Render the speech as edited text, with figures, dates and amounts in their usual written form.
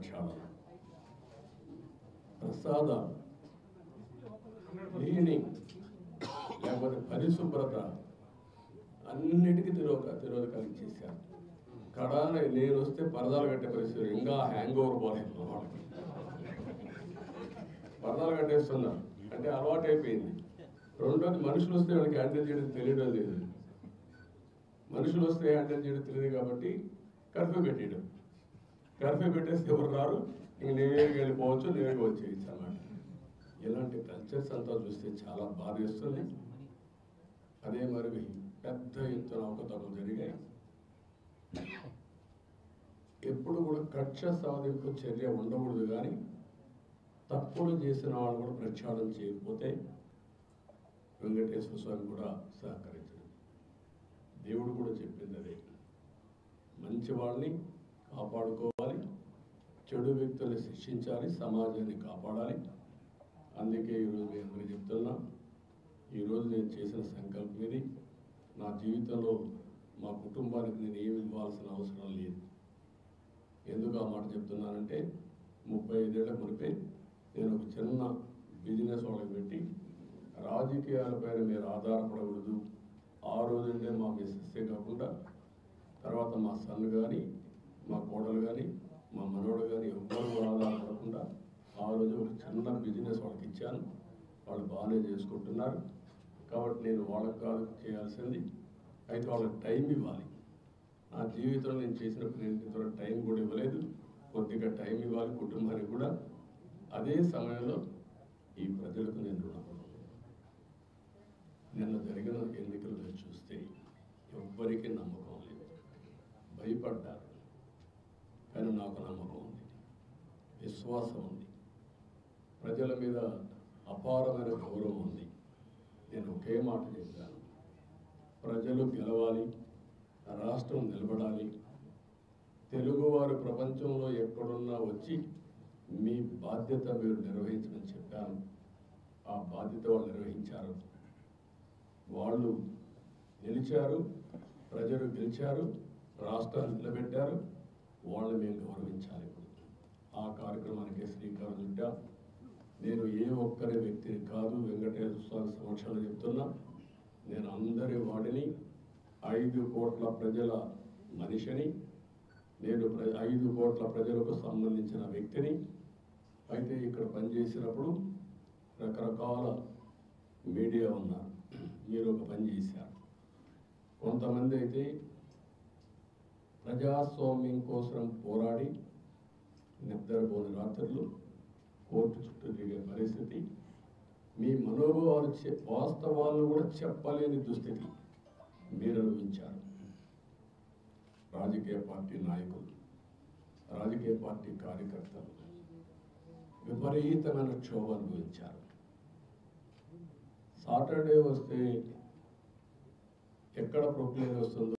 ప్రక్షాళన, ప్రసాదాలు, క్లీనింగ్, లేకపోతే పరిశుభ్రత అన్నిటికీ తిరోధకాలు ఇచ్చేసారు. కడాన నేను వస్తే పరదాలు కట్టే పరిస్థితి, ఇంకా హ్యాంగ్ ఓవర్ పోలేదు వాళ్ళకి. పరదాలు కట్టేస్తున్నారు అంటే అలవాటు అయిపోయింది. రెండోది మనుషులు వస్తే వాళ్ళకి హ్యాండిల్ చేయడం తెలియడం లేదు. మనుషులు వస్తే హ్యాండిల్ చేయడం తెలియదు కాబట్టి కర్ఫ్యూ పెట్టేయడం. కర్ఫ్యూ పెట్టేస్తే ఎవరు రారు, ఇంక నేరుగా వెళ్ళిపోవచ్చు, నేరుగా వచ్చేయచ్చు అన్నమాట. ఇలాంటి కల్చర్స్ అంతా చూస్తే చాలా బాధ వేస్తుంది. అదే మరి పెద్ద ఎత్తున అవకతవకలు జరిగాయి. ఎప్పుడు కూడా కక్ష సాధింపు చర్య ఉండకూడదు, కానీ తప్పులు చేసిన వాళ్ళు కూడా ప్రక్షాళన చేయకపోతే వెంకటేశ్వర స్వామి కూడా సహకరించడు. దేవుడు కూడా చెప్పింది అదే, మంచి వాళ్ళని కాపాడుకోవాలి, చెడు వ్యక్తుల్ని శిక్షించాలి, సమాజాన్ని కాపాడాలి. అందుకే ఈరోజు నేను అందరికీ చెప్తున్నా, ఈరోజు నేను చేసిన సంకల్పం ఇది. నా జీవితంలో మా కుటుంబానికి నేను ఏమి ఇవ్వాల్సిన అవసరం లేదు. ఎందుకు ఆ మాట చెప్తున్నానంటే 35 ఏళ్ల మునిపే నేను ఒక చిన్న బిజినెస్ వాళ్ళకి పెట్టి, రాజకీయాలపైన మీరు ఆధారపడకూడదు, ఆ రోజంటే మా మిస్సెస్సే కాకుండా తర్వాత మా సన్ కానీ, మా కోడలు కానీ, మా మనోడు కానీ ఎవ్వరూ ఆధారపడకుండా ఆ రోజు ఒక చిన్న బిజినెస్ వాళ్ళకి ఇచ్చాను. వాళ్ళు బాగానే చేసుకుంటున్నారు. కాబట్టి నేను వాళ్ళకి కాదు చేయాల్సింది, అయితే వాళ్ళకి టైం ఇవ్వాలి. నా జీవితంలో నేను చేసిన ప్రయత్నంతో టైం కూడా ఇవ్వలేదు. కొద్దిగా టైం ఇవ్వాలి కుటుంబానికి కూడా. అదే సమయంలో ఈ ప్రజలకు నేను రుణపడుతున్నాను. నిన్న జరిగిన ఎన్నికల్లో చూస్తే ఎవ్వరికీ నమ్మకం లేదు, భయపడ్డారు. కానీ నాకు నమ్మకం ఉంది, విశ్వాసం ఉంది, ప్రజల మీద అపారమైన గౌరవం ఉంది. నేను ఒకే మాట చెప్పాను, ప్రజలు గెలవాలి, రాష్ట్రం నిలబడాలి, తెలుగువారు ప్రపంచంలో ఎక్కడున్నా వచ్చి మీ బాధ్యత మీరు నిర్వహించమని చెప్పాను. ఆ బాధ్యత వాళ్ళు నిర్వహించారు. వాళ్ళు గెలిచారు, ప్రజలు గెలిచారు, రాష్ట్రాన్ని నిలబెట్టారు. వాళ్ళని మేము గౌరవించాలి. ఆ కార్యక్రమానికి శ్రీకారం చుట్టా. నేను ఏ ఒక్కరి వ్యక్తిని కాదు, వెంకటేశ్వర స్వామి సమక్షంలో చెప్తున్నా, నేను అందరి వాడిని, 5 కోట్ల ప్రజల మనిషిని, నేను 5 కోట్ల ప్రజలకు సంబంధించిన వ్యక్తిని. అయితే ఇక్కడ పనిచేసినప్పుడు రకరకాల మీడియా ఉన్నారు, మీరు ఒక పని చేశారు. కొంతమంది అయితే ప్రజాస్వామ్యం కోసం పోరాడి నిద్రపోని రాత్రులు, కోర్టు చుట్టూ తిరిగే పరిస్థితి, మీ మనోభావాలు వాస్తవాలను కూడా చెప్పలేని దుస్థితి మీరు అనుభవించారు. రాజకీయ పార్టీ నాయకులు, రాజకీయ పార్టీ కార్యకర్తలు విపరీతమైన క్షోభ అనుభవించారు. సాటర్డే వస్తే ఎక్కడ ప్రొక్లేన్ వస్తుందో